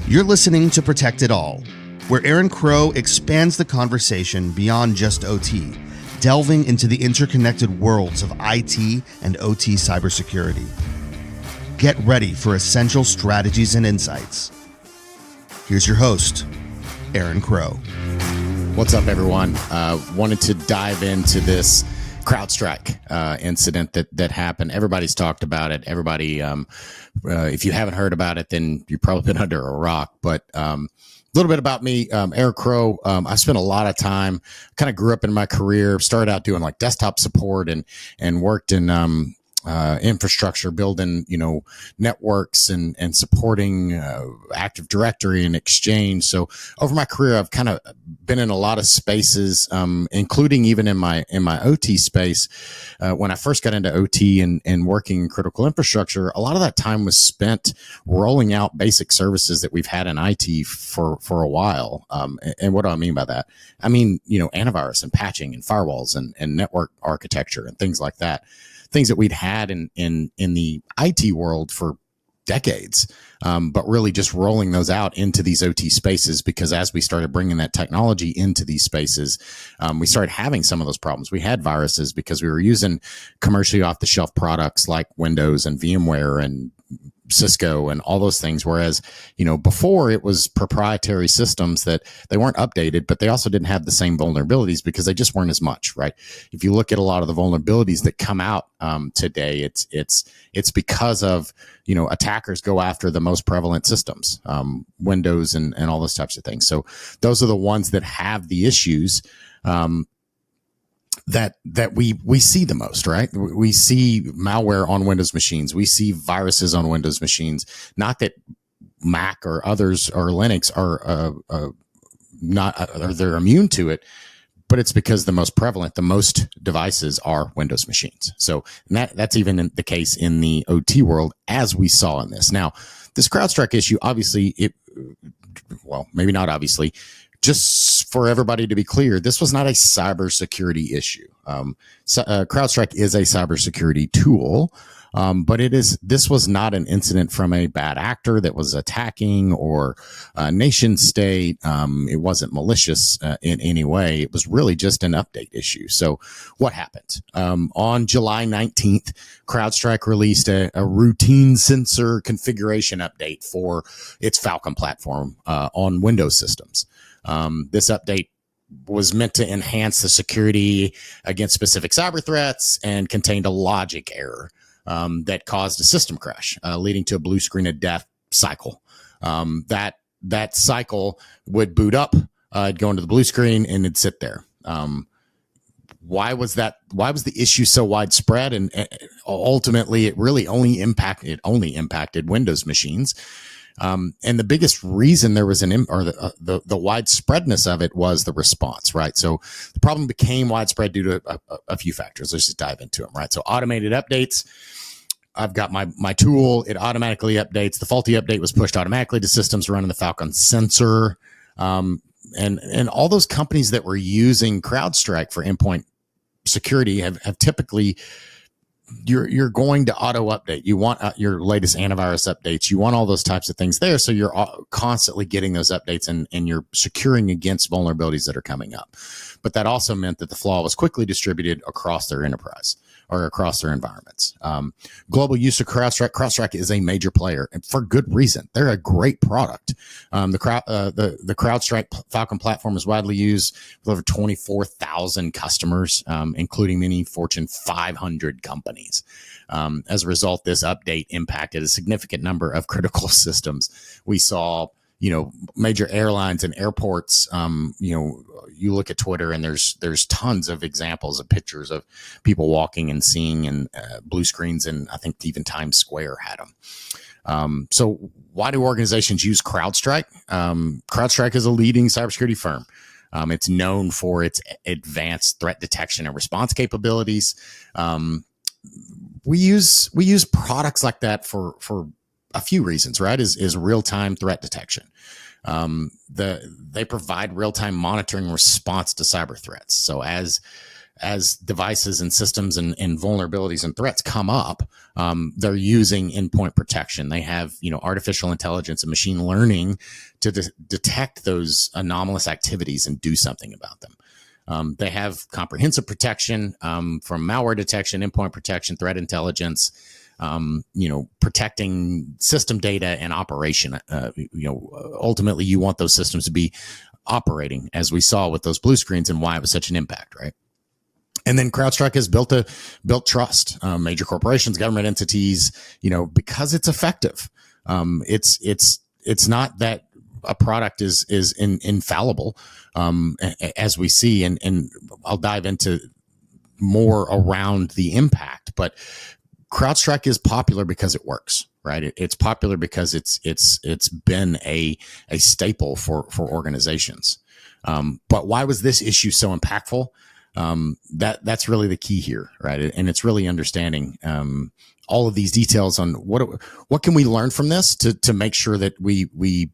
You're listening to Protect It All, where Aaron Crow expands the conversation beyond just OT, delving into the interconnected worlds of IT and OT cybersecurity. Get ready for essential strategies and insights. Here's your host, Aaron Crow. What's up, everyone? Wanted to dive into this CrowdStrike incident that happened. Everybody's talked about it. Everybody, if you haven't heard about it, then you've probably been under a rock. But a little bit about me, Aaron Crow. I spent a lot of time, kind of grew up in my career, started out doing like desktop support and worked in infrastructure, building, networks and supporting Active Directory and Exchange. So over my career, I've kind of been in a lot of spaces, including even in my OT space. When I first got into OT and working in critical infrastructure, a lot of that time was spent rolling out basic services that we've had in IT for a while. And what do I mean by that? I mean, antivirus and patching and firewalls and network architecture and things like that. Things that we'd had in the IT world for decades, but really just rolling those out into these OT spaces, because as we started bringing that technology into these spaces, we started having some of those problems. We had viruses because we were using commercially off-the-shelf products like Windows and VMware and Cisco and all those things. Whereas, before it was proprietary systems that they weren't updated, but they also didn't have the same vulnerabilities because they just weren't as much, right? If you look at a lot of the vulnerabilities that come out today, it's because of, attackers go after the most prevalent systems, Windows and all those types of things. So those are the ones that have the issues, that we see the most, right? We see malware on Windows machines. We see viruses on Windows machines. Not that Mac or others or Linux are they're immune to it, but it's because the most prevalent, the most devices are Windows machines. So that's even the case in the OT world, as we saw in this. Now, this CrowdStrike issue, obviously, maybe not obviously. Just for everybody to be clear, this was not a cybersecurity issue. CrowdStrike is a cybersecurity tool, but this was not an incident from a bad actor that was attacking or a nation state. It wasn't malicious in any way. It was really just an update issue. So what happened? On July 19th, CrowdStrike released a routine sensor configuration update for its Falcon platform on Windows systems. This update was meant to enhance the security against specific cyber threats and contained a logic error that caused a system crash, leading to a blue screen of death cycle. That cycle would boot up, it'd go into the blue screen, and it'd sit there. Why was the issue so widespread? And ultimately, it really only impacted Windows machines. And the biggest reason there was the widespreadness of it was the response, right? So the problem became widespread due to a few factors. Let's just dive into them, right? So automated updates. I've got my tool. It automatically updates. The faulty update was pushed automatically to systems running the Falcon sensor. And all those companies that were using CrowdStrike for endpoint security have typically, you're going to auto update. You want your latest antivirus updates. You want all those types of things there. So you're constantly getting those updates and you're securing against vulnerabilities that are coming up. But that also meant that the flaw was quickly distributed across their enterprise or across their environments. Global use of CrowdStrike. CrowdStrike is a major player, and for good reason. They're a great product. The CrowdStrike Falcon platform is widely used with over 24,000 customers, including many Fortune 500 companies. As a result, this update impacted a significant number of critical systems. We saw, major airlines and airports. You look at Twitter and there's tons of examples of pictures of people walking and seeing and blue screens, and I think even Times Square had them. So why do organizations use CrowdStrike? CrowdStrike is a leading cybersecurity firm. It's known for its advanced threat detection and response capabilities. We use products like that for a few reasons, right? Is real-time threat detection. They provide real-time monitoring response to cyber threats. So as as devices and systems and vulnerabilities and threats come up, they're using endpoint protection. They have, artificial intelligence and machine learning to detect those anomalous activities and do something about them. They have comprehensive protection from malware detection, endpoint protection, threat intelligence, protecting system data and operation. Ultimately, you want those systems to be operating, as we saw with those blue screens and why it was such an impact, right? And then CrowdStrike has built trust. Major corporations, government entities, because it's effective. It's not that a product is infallible, as we see, and I'll dive into more around the impact. But CrowdStrike is popular because it works, right? It's popular because it's been a staple for organizations. But why was this issue so impactful? That's really the key here, right? And it's really understanding all of these details on what can we learn from this to make sure that we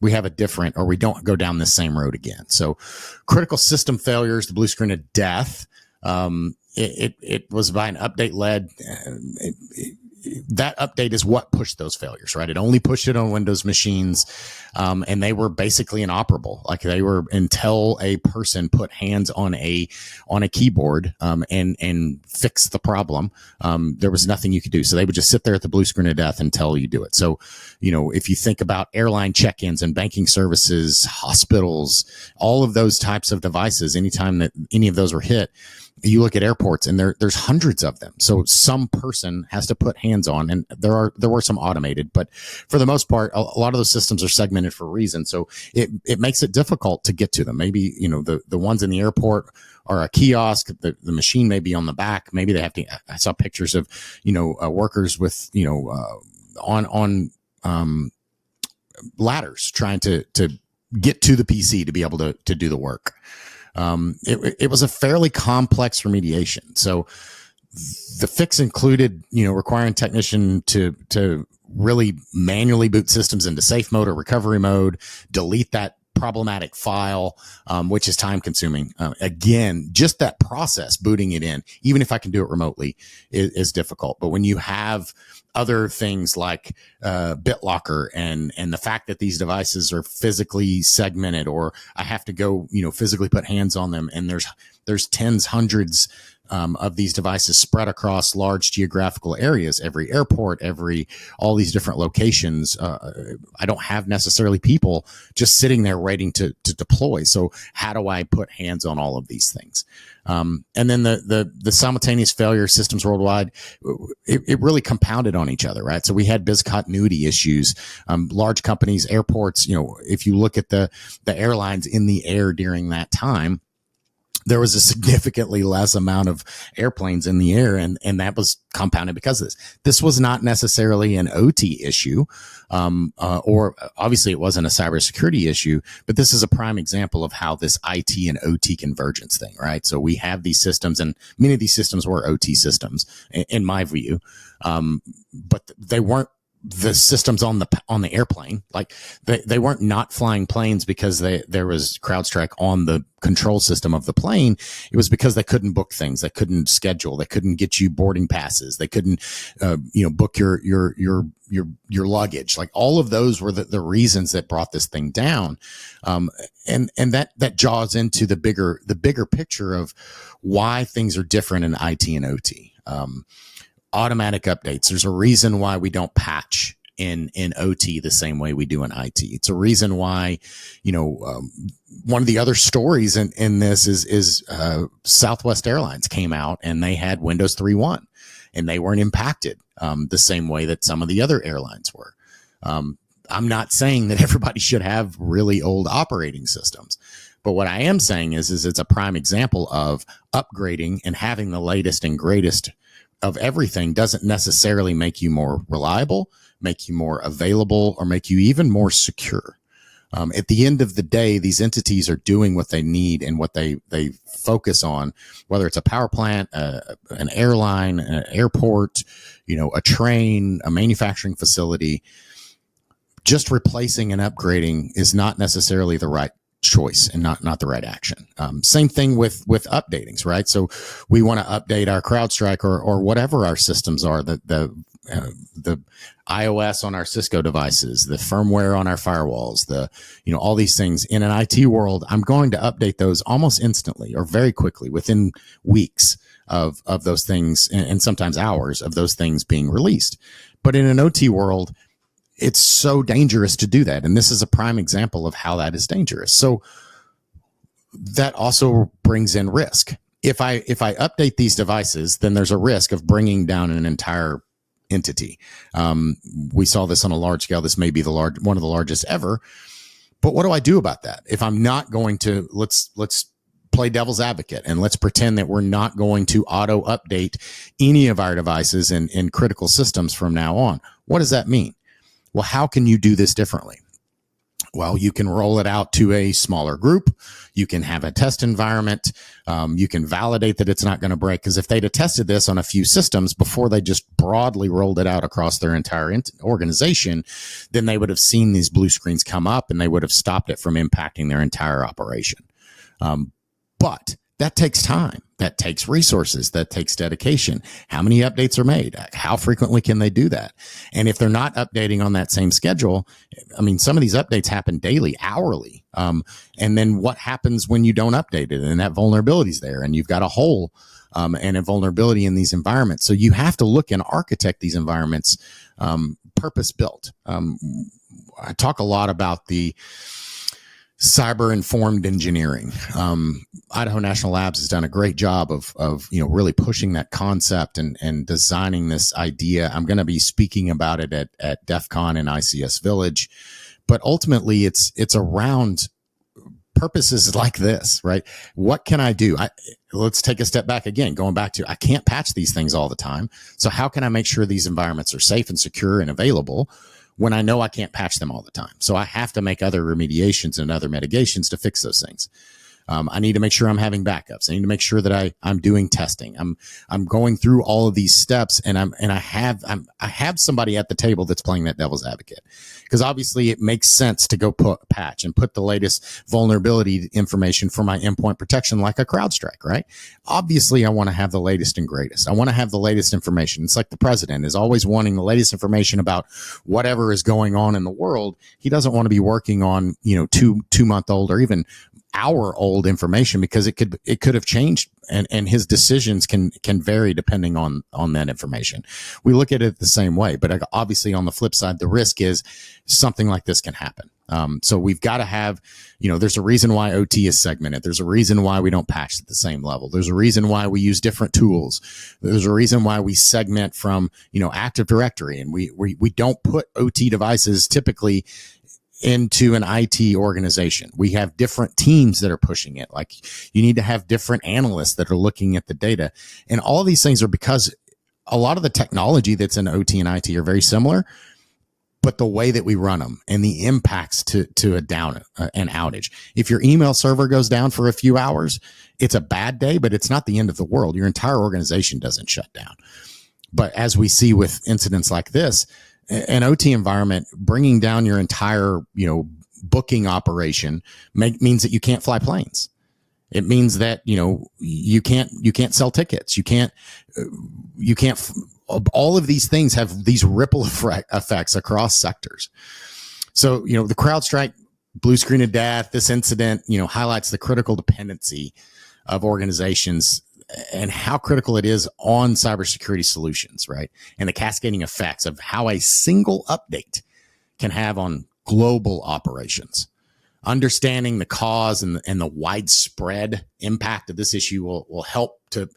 have a different, or we don't go down the same road again. So critical system failures, the blue screen of death. It was by an update led. That update is what pushed those failures, right? It only pushed it on Windows machines, and they were basically inoperable. Like they were until a person put hands on a keyboard and fixed the problem. There was nothing you could do. So they would just sit there at the blue screen of death until you do it. So, if you think about airline check-ins and banking services, hospitals, all of those types of devices, anytime that any of those were hit, you look at airports and there's hundreds of them. So some person has to put hands on, and there were some automated, but for the most part, a lot of those systems are segmented for a reason. So it makes it difficult to get to them. Maybe, the ones in the airport are a kiosk. The machine may be on the back. Maybe they have to, I saw pictures of, workers with, on ladders trying to get to the PC to be able to do the work. It was a fairly complex remediation. So the fix included, requiring technician to really manually boot systems into safe mode or recovery mode, delete that problematic file, which is time consuming. Again, just that process, booting it in, even if I can do it remotely, is difficult. But when you have other things like BitLocker and the fact that these devices are physically segmented, or I have to go, physically put hands on them, and there's tens, hundreds of these devices spread across large geographical areas, every airport, all these different locations. I don't have necessarily people just sitting there waiting to deploy. So how do I put hands on all of these things? And then the simultaneous failure systems worldwide, it really compounded on each other, right? So we had business continuity issues, large companies, airports. If you look at the airlines in the air during that time, there was a significantly less amount of airplanes in the air, and that was compounded because of this. This was not necessarily an OT issue, or obviously it wasn't a cybersecurity issue, but this is a prime example of how this IT and OT convergence thing, right? So we have these systems, and many of these systems were OT systems, in my view, but they weren't the systems on the airplane. Like they weren't not flying planes because there was CrowdStrike on the control system of the plane. It was because they couldn't book things. They couldn't schedule. They couldn't get you boarding passes. They couldn't, book your luggage. Like all of those were the reasons that brought this thing down. And that jaws into the bigger picture of why things are different in IT and OT. Automatic updates. There's a reason why we don't patch in OT the same way we do in IT. It's a reason why, one of the other stories in this is Southwest Airlines came out and they had Windows 3.1 and they weren't impacted the same way that some of the other airlines were. I'm not saying that everybody should have really old operating systems, but what I am saying is it's a prime example of upgrading and having the latest and greatest of everything doesn't necessarily make you more reliable, make you more available, or make you even more secure. At the end of the day, these entities are doing what they need and what they focus on, whether it's a power plant, an airline, an airport, a train, a manufacturing facility. Just replacing and upgrading is not necessarily the right choice and not the right action. Same thing with updatings, right? So we want to update our CrowdStrike or whatever our systems are, the iOS on our Cisco devices, the firmware on our firewalls, all these things. In an IT world, I'm going to update those almost instantly or very quickly within weeks of those things, and sometimes hours of those things being released. But in an OT world, it's so dangerous to do that. And this is a prime example of how that is dangerous. So that also brings in risk. If I update these devices, then there's a risk of bringing down an entire entity. We saw this on a large scale. This may be one of the largest ever. But what do I do about that? If I'm not going to, let's play devil's advocate and let's pretend that we're not going to auto update any of our devices in critical systems from now on. What does that mean? Well, how can you do this differently? Well, you can roll it out to a smaller group. You can have a test environment. You can validate that it's not going to break. Because if they'd have tested this on a few systems before they just broadly rolled it out across their entire organization, then they would have seen these blue screens come up and they would have stopped it from impacting their entire operation. But that takes time. That takes resources. That takes dedication. How many updates are made? How frequently can they do that? And if they're not updating on that same schedule, I mean, some of these updates happen daily, hourly. And then what happens when you don't update it and that vulnerability is there and you've got a hole and a vulnerability in these environments? So you have to look and architect these environments purpose built. I talk a lot about the cyber-informed engineering. Idaho National Labs has done a great job of really pushing that concept and designing this idea. I'm going to be speaking about it at DEF CON and ICS Village, but ultimately it's around purposes like this, right? What can I do? Let's take a step back again, going back to I can't patch these things all the time. So how can I make sure these environments are safe and secure and available when I know I can't patch them all the time? So I have to make other remediations and other mitigations to fix those things. I need to make sure I'm having backups. I need to make sure that I'm doing testing. I'm going through all of these steps, and I have somebody at the table that's playing that devil's advocate, because obviously it makes sense to go patch and put the latest vulnerability information for my endpoint protection, like a CrowdStrike, right? Obviously, I want to have the latest and greatest. I want to have the latest information. It's like the president is always wanting the latest information about whatever is going on in the world. He doesn't want to be working on 2-month-old or even hour-old information, because it could have changed, and his decisions can vary depending on that information. We look at it the same way, but obviously on the flip side, the risk is something like this can happen. So we've got to have, there's a reason why OT is segmented. There's a reason why we don't patch at the same level. There's a reason why we use different tools. There's a reason why we segment from, Active Directory, and we don't put OT devices typically into an IT organization. We have different teams that are pushing it. Like, you need to have different analysts that are looking at the data. And all of these things are because a lot of the technology that's in OT and IT are very similar, but the way that we run them and the impacts to an outage. If your email server goes down for a few hours, it's a bad day, but it's not the end of the world. Your entire organization doesn't shut down. But as we see with incidents like this, an OT environment bringing down your entire, booking operation means that you can't fly planes. It means that, you can't sell tickets. You can't, all of these things have these ripple effects across sectors. So, the CrowdStrike blue screen of death, this incident, highlights the critical dependency of organizations and how critical it is on cybersecurity solutions, right? And the cascading effects of how a single update can have on global operations. Understanding the cause and the widespread impact of this issue will help to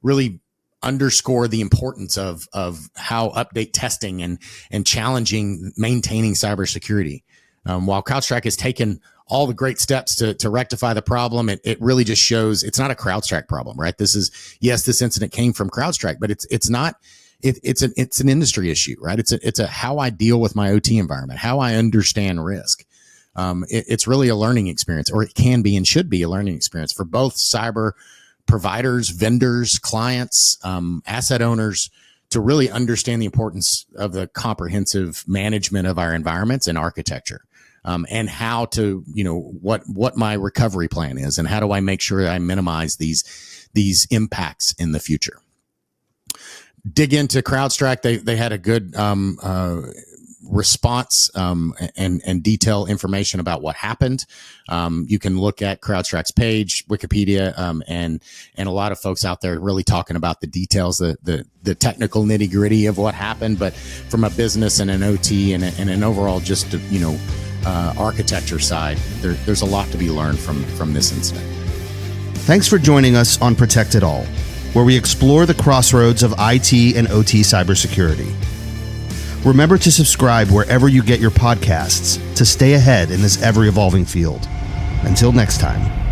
really underscore the importance of how update testing and challenging maintaining cybersecurity. While CrowdStrike has taken all the great steps to rectify the problem, it really just shows it's not a CrowdStrike problem, right? This incident came from CrowdStrike, but it's not. It's an industry issue, right? It's a how I deal with my OT environment, how I understand risk. It's really a learning experience, or it can be and should be a learning experience for both cyber providers, vendors, clients, asset owners, to really understand the importance of the comprehensive management of our environments and architecture. and how to, what my recovery plan is, and how do I make sure I minimize these impacts in the future. Dig into CrowdStrike. They had a good response and detail information about what happened. You can look at CrowdStrike's page, Wikipedia, and a lot of folks out there really talking about the details, the technical nitty gritty of what happened. But from a business and an OT and an overall just architecture side, there's a lot to be learned from this incident. Thanks for joining us on Protect It All, where we explore the crossroads of IT and OT cybersecurity. Remember to subscribe wherever you get your podcasts to stay ahead in this ever-evolving field. Until next time.